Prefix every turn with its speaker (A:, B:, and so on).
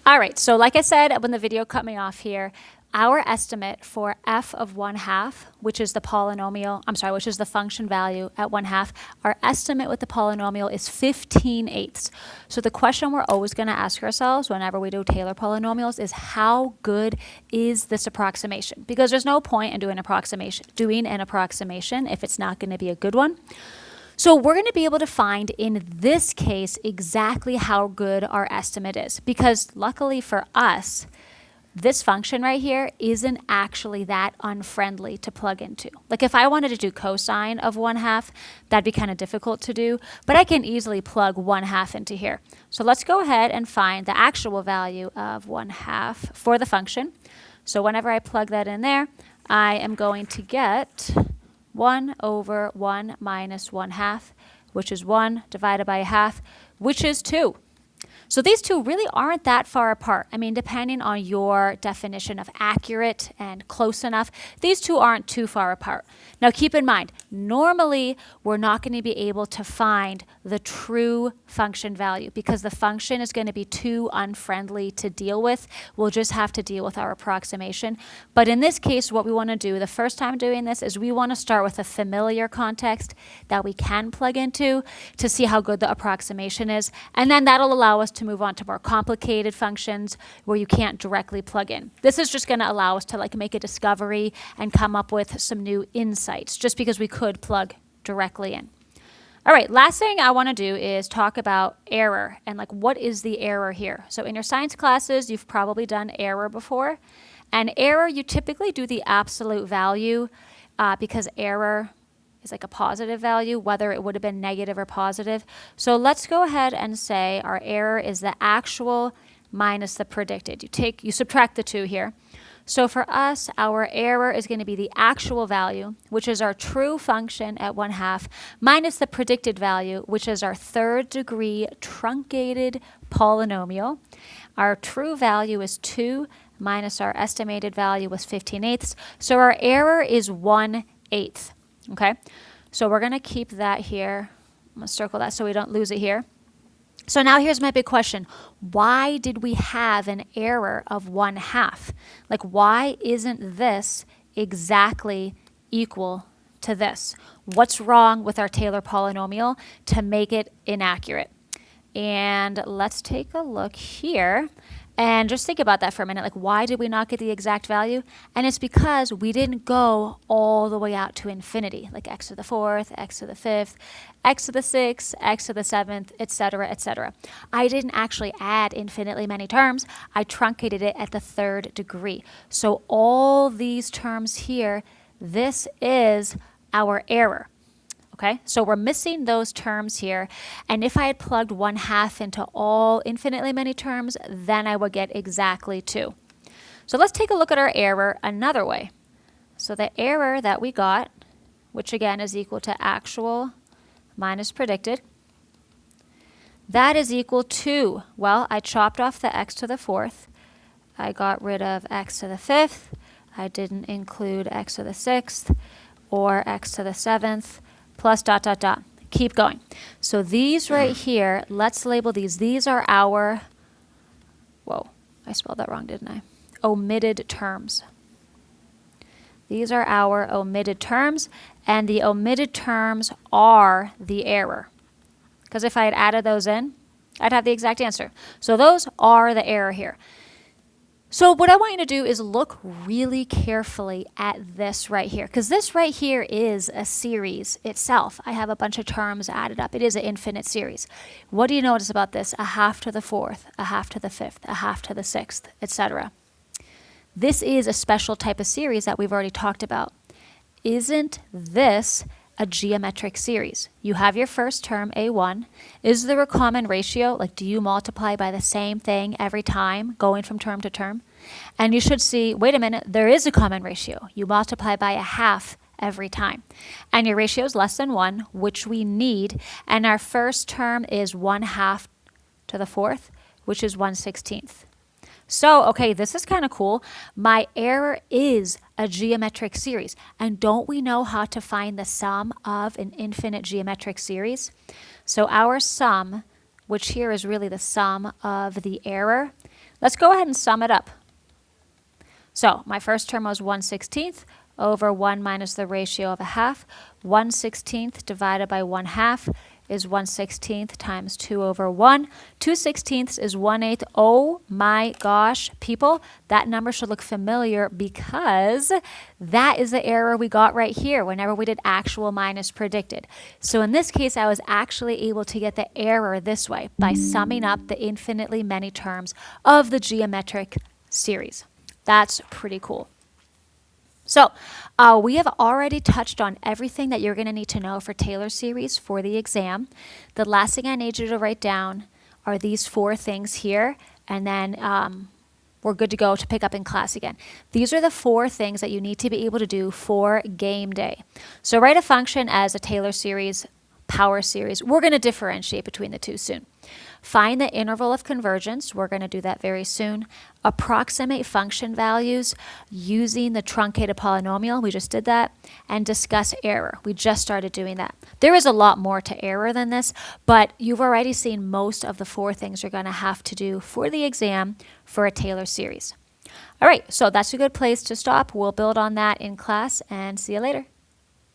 A: All right, so like I said when the video cut me off here, our estimate for f of 1/2, which is the polynomial, which is the function value at 1/2, our estimate with the polynomial is 15/8. So the question we're always going to ask ourselves whenever we do Taylor polynomials is how good is this approximation? Because there's no point in doing an approximation if it's not going to be a good one. So we're going to be able to find in this case exactly how good our estimate is, because luckily for us, this function right here isn't actually that unfriendly to plug into. Like if I wanted to do cosine of 1/2, that'd be kind of difficult to do, but I can easily plug 1/2 into here. So let's go ahead and find the actual value of 1/2 for the function. So whenever I plug that in there, I am going to get 1 over 1 minus 1/2, which is 1 divided by 1/2, which is 2. So these two really aren't that far apart. I mean, depending on your definition of accurate and close enough, these two aren't too far apart. Now keep in mind, normally we're not going to be able to find the true function value because the function is going to be too unfriendly to deal with. We'll just have to deal with our approximation. But in this case, what we want to do the first time doing this is we want to start with a familiar context that we can plug into to see how good the approximation is. And then that'll allow us to move on to more complicated functions where you can't directly plug in. This is just going to allow us to make a discovery and come up with some new insights just because we could plug directly in. All right, last thing I want to do is talk about error and what is the error here. So in your science classes, you've probably done error before. And error, you typically do the absolute value because error is like a positive value, whether it would have been negative or positive. So let's go ahead and say our error is the actual minus the predicted. You subtract the two here. So for us, our error is going to be the actual value, which is our true function at 1/2, minus the predicted value, which is our third degree truncated polynomial. Our true value is 2 minus our estimated value was 15/8. So our error is 1/8. Okay, so we're going to keep that here. I'm going to circle that so we don't lose it here. So now here's my big question. Why did we have an error of 1/2? Why isn't this exactly equal to this? What's wrong with our Taylor polynomial to make it inaccurate? And let's take a look here. And just think about that for a minute. Why did we not get the exact value? And it's because we didn't go all the way out to infinity, like x to the 4th, x to the 5th, x to the 6th, x to the 7th, etc., etc. I didn't actually add infinitely many terms. I truncated it at the third degree. So all these terms here, this is our error. Okay, so we're missing those terms here. And if I had plugged 1/2 into all infinitely many terms, then I would get exactly 2. So let's take a look at our error another way. So the error that we got, which again is equal to actual minus predicted, that is equal to, well, I chopped off the x to the 4th. I got rid of x to the 5th. I didn't include x to the 6th or x to the 7th. Plus ... Keep going. So these right here, let's label these. These are our, whoa, I spelled that wrong, didn't I? Omitted terms. These are our omitted terms, and the omitted terms are the error. Because if I had added those in, I'd have the exact answer. So those are the error here. So what I want you to do is look really carefully at this right here, because this right here is a series itself. I have a bunch of terms added up. It is an infinite series. What do you notice about this? 1/2 to the 4th, 1/2 to the 5th, 1/2 to the 6th, etc. This is a special type of series that we've already talked about. Isn't this a geometric series? You have your first term, a1. Is there a common ratio? Do you multiply by the same thing every time, going from term to term? And you should see, wait a minute, there is a common ratio. You multiply by 1/2 every time. And your ratio is less than 1, which we need. And our first term is 1/2 to the 4th, which is 1/16. So, okay, this is kind of cool. My error is a geometric series. And don't we know how to find the sum of an infinite geometric series? So our sum which here is really the sum of the error. Let's go ahead and sum it up. So my first term was 1/16 over 1 minus the ratio of a half. 1/16 divided by 1/2 is 1/16 times 2 over 1. 2/16 is 1/8. Oh my gosh, people, that number should look familiar because that is the error we got right here whenever we did actual minus predicted. So in this case, I was actually able to get the error this way by summing up the infinitely many terms of the geometric series. That's pretty cool. So we have already touched on everything that you're going to need to know for Taylor series for the exam. The last thing I need you to write down are these 4 things here, and then we're good to go to pick up in class again. These are the 4 things that you need to be able to do for game day. So write a function as a Taylor series, power series. We're going to differentiate between the two soon. Find the interval of convergence. We're going to do that very soon. Approximate function values using the truncated polynomial. We just did that. And discuss error. We just started doing that. There is a lot more to error than this, but you've already seen most of the 4 things you're going to have to do for the exam for a Taylor series. All right, so that's a good place to stop. We'll build on that in class and see you later.